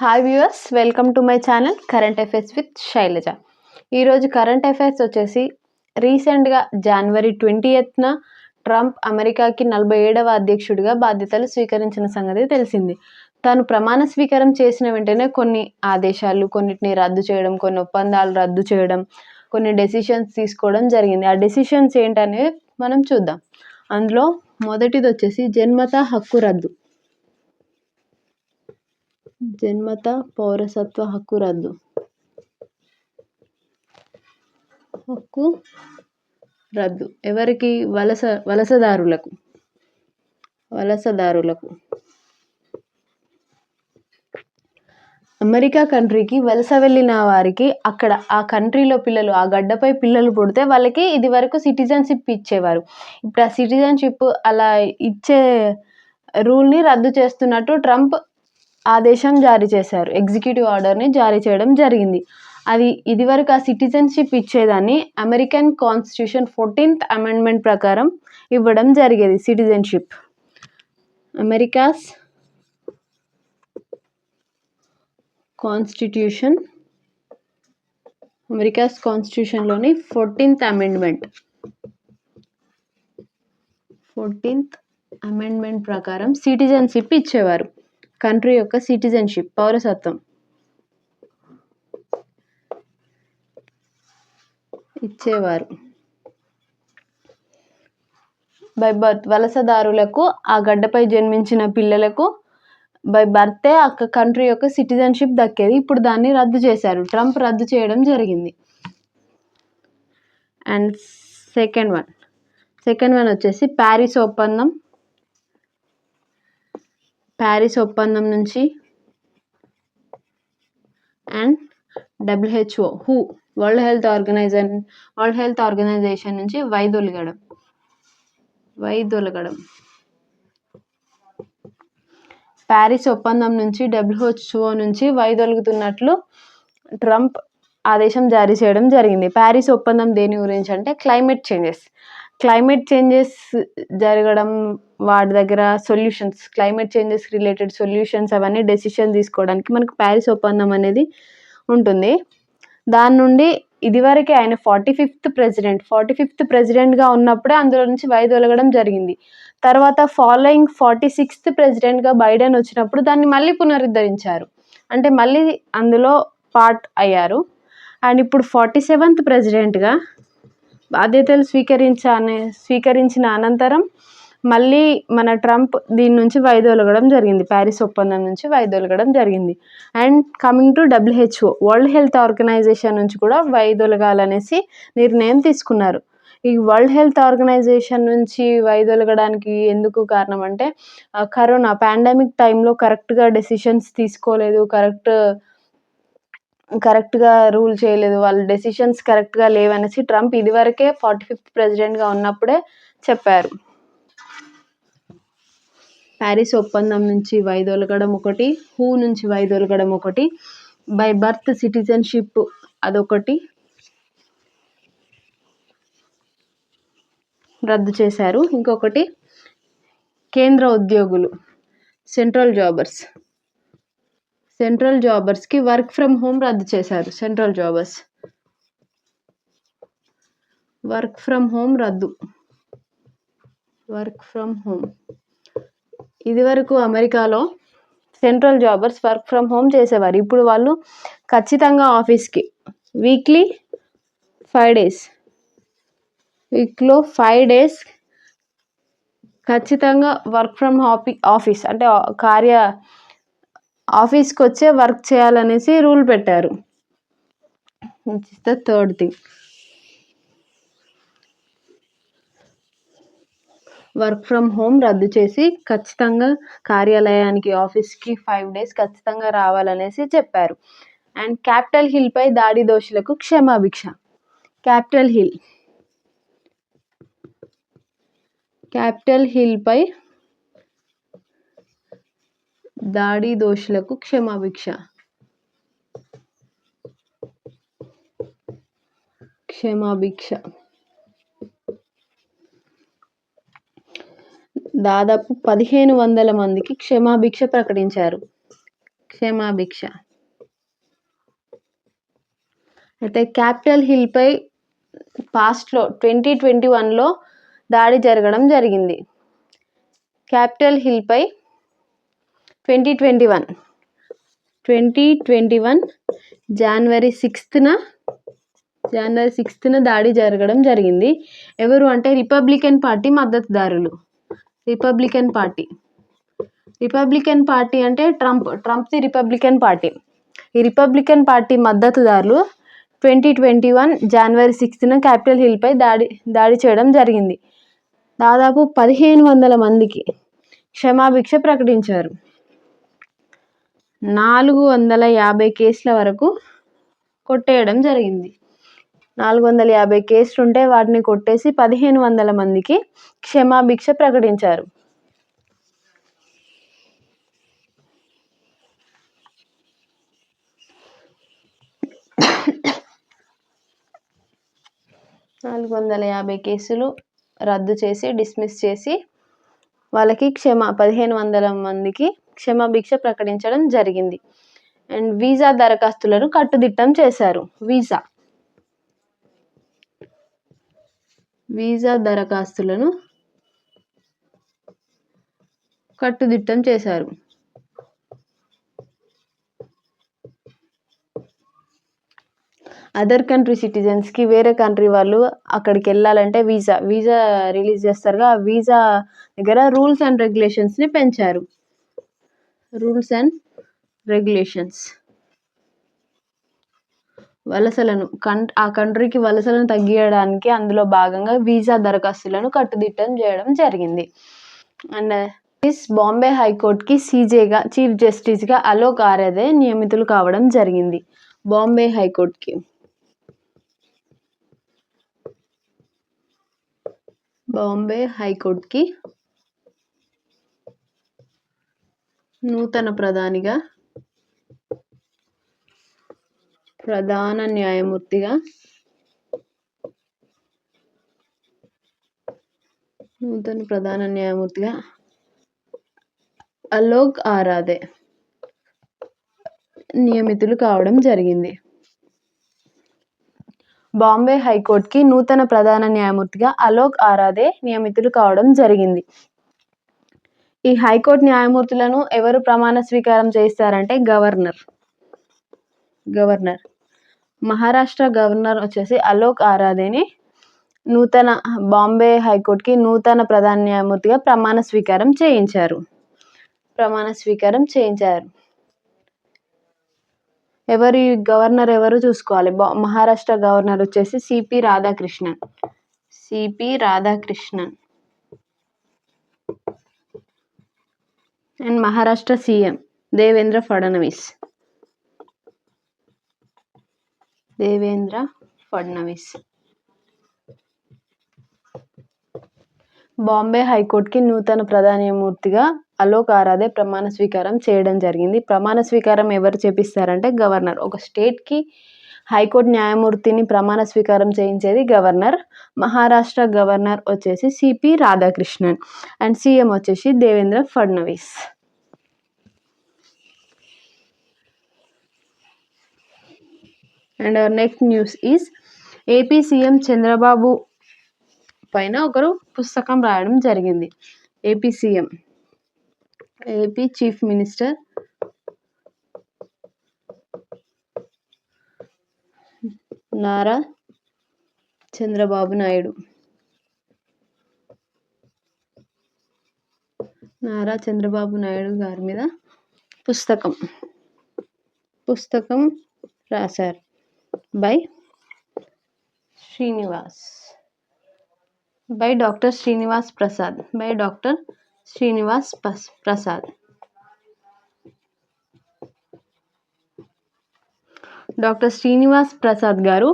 Hi viewers, welcome to my channel current affairs with Shailaja. ఈరోజు current affairs వచ్చేసి రీసెంట్గా జనవరి 20న Trump అమెరికాకి 47వ అధ్యక్షుడిగా బాధ్యతలు స్వీకరించిన సంగతి తెలిసింది. తాను ప్రమాణ స్వీకారం చేసిన వెంటనే కొన్ని ఆదేశాలు, కొన్నిటిని రద్దు చేయడం, కొన్ని ఒప్పందాలు రద్దు చేయడం, కొన్ని డెసిషన్స్ తీసుకోవడం జరిగింది. ఆ డెసిషన్స్ ఏంటనేవి మనం చూద్దాం. అందులో మొదటిది వచ్చేసి జన్మతా హక్కు రద్దు. జన్మత పౌరసత్వ హక్కు రద్దు. హక్కు రద్దు ఎవరికి? వలసదారులకు. అమెరికా కంట్రీకి వలస వెళ్ళిన వారికి అక్కడ ఆ కంట్రీలో పిల్లలు, ఆ గడ్డపై పిల్లలు పుడితే వాళ్ళకి ఇది వరకు సిటిజన్షిప్ ఇచ్చేవారు. ఇప్పుడు ఆ సిటిజన్షిప్ అలా ఇచ్చే రూల్ని రద్దు చేస్తున్నట్టు ట్రంప్ ఆదేశం జారీ చేశారు. ఎగ్జిక్యూటివ్ ఆర్డర్ని జారీ చేయడం జరిగింది. అది ఇదివరకు ఆ సిటిజన్షిప్ ఇచ్చేదాన్ని అమెరికన్ కాన్స్టిట్యూషన్ 14th అమెండ్మెంట్ ప్రకారం ఇవ్వడం జరిగేది. సిటిజన్షిప్ అమెరికాస్ కాన్స్టిట్యూషన్లోని 14th అమెండ్మెంట్ ప్రకారం సిటిజన్షిప్ ఇచ్చేవారు. కంట్రీ యొక్క సిటిజన్షిప్, పౌరసత్వం ఇచ్చేవారు. బై బర్త్ వలసదారులకు, ఆ గడ్డపై జన్మించిన పిల్లలకు బై బర్తే ఆ కంట్రీ యొక్క సిటిజన్షిప్ దక్కేది. ఇప్పుడు దాన్ని రద్దు చేశారు. ట్రంప్ రద్దు చేయడం జరిగింది. అండ్ సెకండ్ వన్ వచ్చేసి ప్యారిస్ ఒప్పందం నుంచి and WHO world health organization నుంచి వైదొలగడం. ప్యారిస్ ఒప్పందం నుంచి WHO నుంచి వైదొలుగుతున్నట్లు ట్రంప్ ఆదేశం జారీ చేయడం జరిగింది. ప్యారిస్ ఒప్పందం దేని గురించి అంటే క్లైమేట్ చేంజెస్ జరగడం, వాటి దగ్గర solutions, climate changes related solutions అవన్నీ డెసిషన్ తీసుకోవడానికి మనకు ప్యారిస్ ఒప్పందం అనేది ఉంటుంది. దాని నుండి ఇదివరకే ఆయన 45th ప్రెసిడెంట్గా ఉన్నప్పుడే అందులో నుంచి వైదొలగడం జరిగింది. తర్వాత ఫాలోయింగ్ 46th ప్రెసిడెంట్గా బైడెన్ వచ్చినప్పుడు దాన్ని మళ్ళీ పునరుద్ధరించారు. అంటే మళ్ళీ అందులో పార్ట్ అయ్యారు. అండ్ ఇప్పుడు 47th ప్రెసిడెంట్గా బాధ్యతలు స్వీకరించిన అనంతరం మళ్ళీ మన ట్రంప్ దీని నుంచి వైదొలగడం జరిగింది. ప్యారిస్ ఒప్పందం నుంచి వైదొలగడం జరిగింది. And coming to WHO world health organization నుంచి కూడా వైదొలగాలనేసి నిర్ణయం తీసుకున్నారు. ఈ వరల్డ్ హెల్త్ ఆర్గనైజేషన్ నుంచి వైదొలగడానికి ఎందుకు కారణం అంటే కరోనా పాండమిక్ టైంలో కరెక్ట్గా డెసిషన్స్ తీసుకోలేదు, కరెక్ట్గా రూల్ చేయలేదు, వాళ్ళ డెసిషన్స్ కరెక్ట్గా లేవనేసి ట్రంప్ ఇదివరకే 45th ప్రెసిడెంట్గా ఉన్నప్పుడే చెప్పారు. ప్యారిస్ ఒప్పందం నుంచి వైదొలగడం ఒకటి, నుంచి వైదొలగడం ఒకటి, బై బర్త్ సిటిజన్షిప్ అదొకటి రద్దు చేశారు. ఇంకొకటి కేంద్ర ఉద్యోగులు, సెంట్రల్ జాబర్స్కి వర్క్ ఫ్రమ్ హోమ్ రద్దు చేశారు. Central jobbers work from home ఇదివరకు అమెరికాలో central jobbers work from home చేసేవారు. ఇప్పుడు వాళ్ళు ఖచ్చితంగా ఆఫీస్కి వీక్లో 5 days ఖచ్చితంగా వర్క్ ఫ్రమ్ ఆఫీస్ అంటే ఆఫీస్కి వచ్చే వర్క్ చేయాలనేసి రూల్ పెట్టారు. Which is the third thing. Work from home రద్దు చేసి ఖచ్చితంగా కార్యాలయానికి, ఆఫీస్కి 5 days ఖచ్చితంగా రావాలనేసి చెప్పారు. అండ్ క్యాపిటల్ హిల్పై దాడి దోషులకు క్షమాభిక్ష. క్యాపిటల్ హిల్పై దాడి దోషులకు క్షమాభిక్ష. దాదాపు 1500 మందికి క్షమాభిక్ష ప్రకటించారు. క్షమాభిక్ష. అయితే క్యాపిటల్ హిల్పై పాస్ట్లో 2021లో దాడి జరగడం జరిగింది. క్యాపిటల్ హిల్పై 2021 జనవరి 6న దాడి జరగడం జరిగింది. ఎవరు అంటే రిపబ్లికన్ పార్టీ మద్దతుదారులు. రిపబ్లికన్ పార్టీ అంటే ట్రంప్ది రిపబ్లికన్ పార్టీ. ఈ రిపబ్లికన్ పార్టీ మద్దతుదారులు 2021 జనవరి 6న క్యాపిటల్ హిల్పై దాడి చేయడం జరిగింది. దాదాపు 1500 మందికి క్షమాభిక్ష ప్రకటించారు. 450 కేసుల వరకు కొట్టేయడం జరిగింది. 450 కేసులు ఉంటే వాటిని కొట్టేసి 1500 మందికి క్షమాభిక్ష ప్రకటించారు. కేసులు రద్దు చేసి డిస్మిస్ చేసి వాళ్ళకి 1500 మందికి క్షమాభిక్ష ప్రకటించడం జరిగింది. అండ్ వీసా దరఖాస్తులను కట్టుదిట్టం చేశారు. వీసా దరఖాస్తులను కట్టుదిట్టం చేశారు. అదర్ కంట్రీ సిటిజన్స్కి వేరే కంట్రీ వాళ్ళు అక్కడికి వెళ్ళాలంటే వీసా రిలీజ్ చేస్తారుగా, ఆ వీసా దగ్గర రూల్స్ అండ్ రెగ్యులేషన్స్ని పెంచారు. వలసలను ఆ కంట్రీకి వలసలను తగ్గించడానికి అందులో భాగంగా వీసా దరఖాస్తులను కట్టుదిట్టం చేయడం జరిగింది. అండ్ బాంబే హైకోర్టుకి సీజేగా చీఫ్ జస్టిస్గా అలోక్ ఆరాధే నియమితులు కావడం జరిగింది. బాంబే హైకోర్టుకి నూతన ప్రధాన న్యాయమూర్తిగా అలోక్ ఆరాధే నియమితులు కావడం జరిగింది. బాంబే హైకోర్టుకి నూతన ప్రధాన న్యాయమూర్తిగా అలోక్ ఆరాధే నియమితులు కావడం జరిగింది. ఈ హైకోర్టు న్యాయమూర్తులను ఎవరు ప్రమాణ స్వీకారం చేస్తారంటే గవర్నర్. మహారాష్ట్ర గవర్నర్ వచ్చేసి అలోక్ ఆరాధేని బాంబే హైకోర్టుకి నూతన ప్రధాన న్యాయమూర్తిగా ప్రమాణ స్వీకారం చేయించారు. గవర్నర్ ఎవరు చూసుకోవాలి. మహారాష్ట్ర గవర్నర్ వచ్చేసి CP Radhakrishnan. And Maharashtra CM Devendra Fadnavis. Bombay హైకోర్టుకి నూతన ప్రధాన న్యాయమూర్తిగా అలోక్ ఆరాధే ప్రమాణ స్వీకారం చేయడం జరిగింది. ప్రమాణ స్వీకారం ఎవరు చేపిస్తారంటే గవర్నర్. ఒక స్టేట్కి హైకోర్టు న్యాయమూర్తిని ప్రమాణ స్వీకారం చేయించేది గవర్నర్. మహారాష్ట్ర గవర్నర్ వచ్చేసి సిపి రాధాకృష్ణన్ అండ్ సీఎం వచ్చేసి Devendra Fadnavis. And our next news is AP CM Chandrababu పైన ఒకరు పుస్తకం రాయడం జరిగింది. AP chief minister Nara Chandrababu Naidu గారి మీద పుస్తకం రాశారు by doctor Srinivas Prasad. Doctor Srinivas Prasad గారు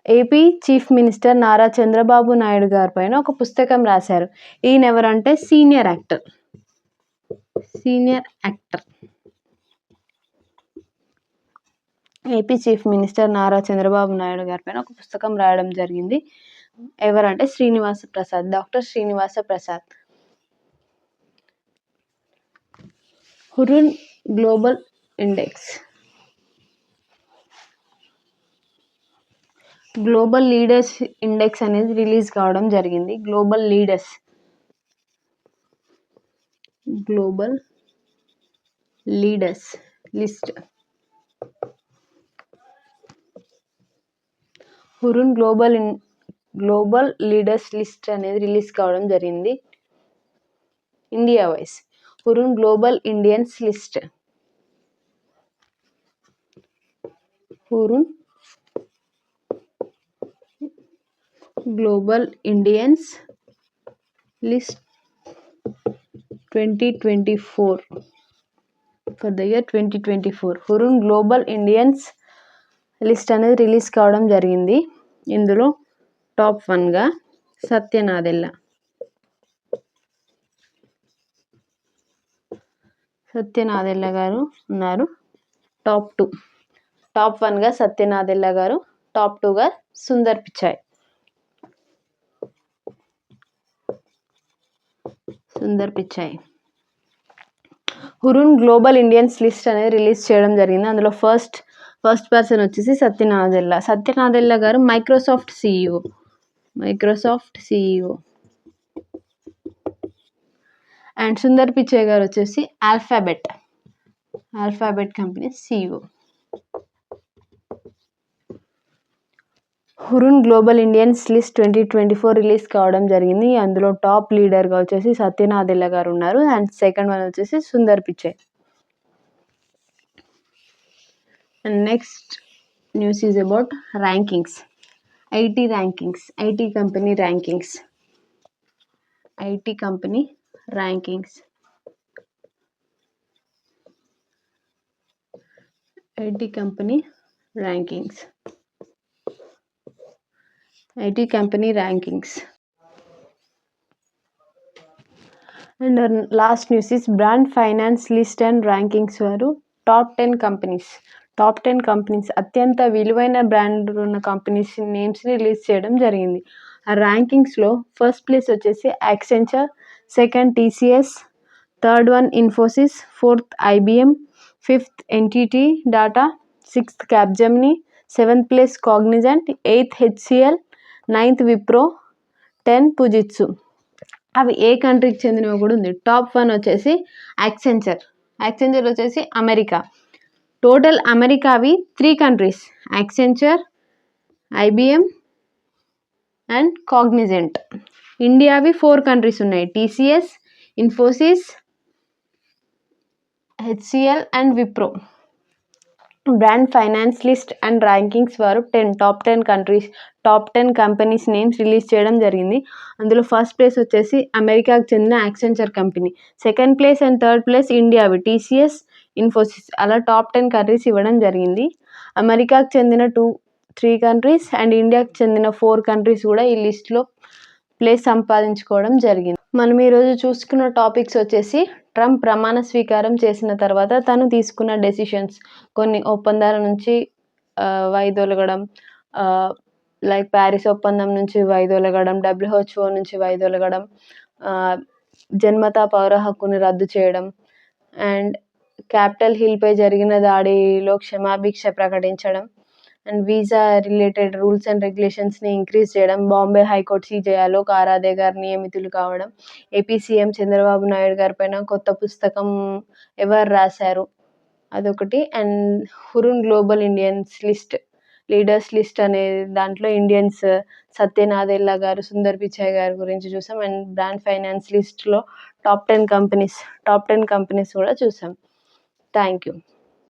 AP chief minister Nara Chandrababu Naidu గారి పైన ఒక పుస్తకం రాశారు. ఈయన ఎవరంటే senior actor. AP chief minister Nara Chandrababu Naidu గారి పైన ఒక పుస్తకం రాయడం జరిగింది. ఎవరంటే doctor Srinivasa Prasad. Hurun global index. Global leaders index అనేది రిలీజ్ కావడం జరిగింది. Global leaders list. Hurun global leaders list అనేది రిలీజ్ కావడం జరిగింది India wise. Hurun global Indians list. Hurun global Indians list 2024 for the year 2024. Hurun global Indians list అనేది release కావడం జరిగింది. ఇందులో టాప్ 1గా సత్య నాదెల్ల గారు ఉన్నారు. టాప్ 1గా సత్య నాదెల్ల గారు, టాప్ 2గా Sundar Pichai. Hurun global Indians list అనేది రిలీజ్ చేయడం జరిగింది. అందులో ఫస్ట్ పర్సన్ వచ్చేసి సత్య నాదెల్ల గారు మైక్రోసాఫ్ట్ CEO. అండ్ సుందర్ పిచాయ్ గారు వచ్చేసి Alphabet company CEO. Hurun global Indians list 2024 release కావడం జరిగింది. అందులో టాప్ లీడర్గా వచ్చేసి సత్య నాదెల్ల గారు ఉన్నారు. అండ్ సెకండ్ వన్ వచ్చేసి Sundar Pichai. And next news is about rankings. IT company rankings. And last news is brand finance list and rankings వారు టాప్ 10 కంపెనీస్ అత్యంత విలువైన బ్రాండ్ ఉన్న కంపెనీస్ నేమ్స్ని రిలీజ్ చేయడం జరిగింది. ఆ ర్యాంకింగ్స్లో ఫస్ట్ ప్లేస్ వచ్చేసి Accenture, second TCS, third one Infosys, fourth IBM, fifth NTT data, sixth Capgemini, seventh place Cognizant, eighth HCL, ninth Wipro, 10 ఫుజిత్సు. అవి ఏ కంట్రీకి చెందినవి కూడా ఉంది. టాప్ 1 వచ్చేసి యాక్సెంచర్ వచ్చేసి అమెరికా. టోటల్ అమెరికావి 3 countries, Accenture, IBM and Cognizant. ఇండియావి 4 కంట్రీస్ ఉన్నాయి, TCS, Infosys, HCL and Wipro. Brand finance list and rankings వారు టాప్ 10 కంపెనీస్ నేమ్స్ రిలీజ్ చేయడం జరిగింది. అందులో ఫస్ట్ ప్లేస్ వచ్చేసి అమెరికాకు చెందిన Accenture company, second place and third place ఇండియావి TCS, ఇన్ఫోసిస్. అలా టాప్ 10 కంట్రీస్ ఇవ్వడం జరిగింది. అమెరికాకు చెందిన 3 కంట్రీస్ అండ్ ఇండియాకు చెందిన 4 కంట్రీస్ కూడా ఈ లిస్ట్లో ప్లేస్ సంపాదించుకోవడం జరిగింది. మనం ఈరోజు చూసుకున్న టాపిక్స్ వచ్చేసి ట్రంప్ ప్రమాణ స్వీకారం చేసిన తర్వాత తను తీసుకున్న డెసిషన్స్, కొన్ని ఒప్పందాల నుంచి వైదొలగడం, లైక్ ప్యారిస్ ఒప్పందం నుంచి వైదొలగడం, WHO నుంచి వైదొలగడం, జన్మతా పౌర హక్కుని రద్దు చేయడం, అండ్ క్యాపిటల్ హిల్పై జరిగిన దాడిలో క్షమాభిక్ష ప్రకటించడం, and visa related rules and రెగ్యులేషన్స్ని ఇంక్రీజ్ చేయడం, బాంబే హైకోర్టు CJ అలోక్ ఆరాధే గారు నియమితులు కావడం, ఏపీ సీఎం చంద్రబాబు నాయుడు గారి పైన కొత్త పుస్తకం ఎవరు రాశారు అదొకటి, and Hurun global Indians leaders list అనే దాంట్లో ఇండియన్స్ సత్య నాదెల్ల గారు, సుందర్ పిచాయ్ గారి గురించి చూసాం. అండ్ బ్రాండ్ ఫైనాన్స్ లిస్ట్లో టాప్ 10 కంపెనీస్ కూడా చూసాం. Thank you.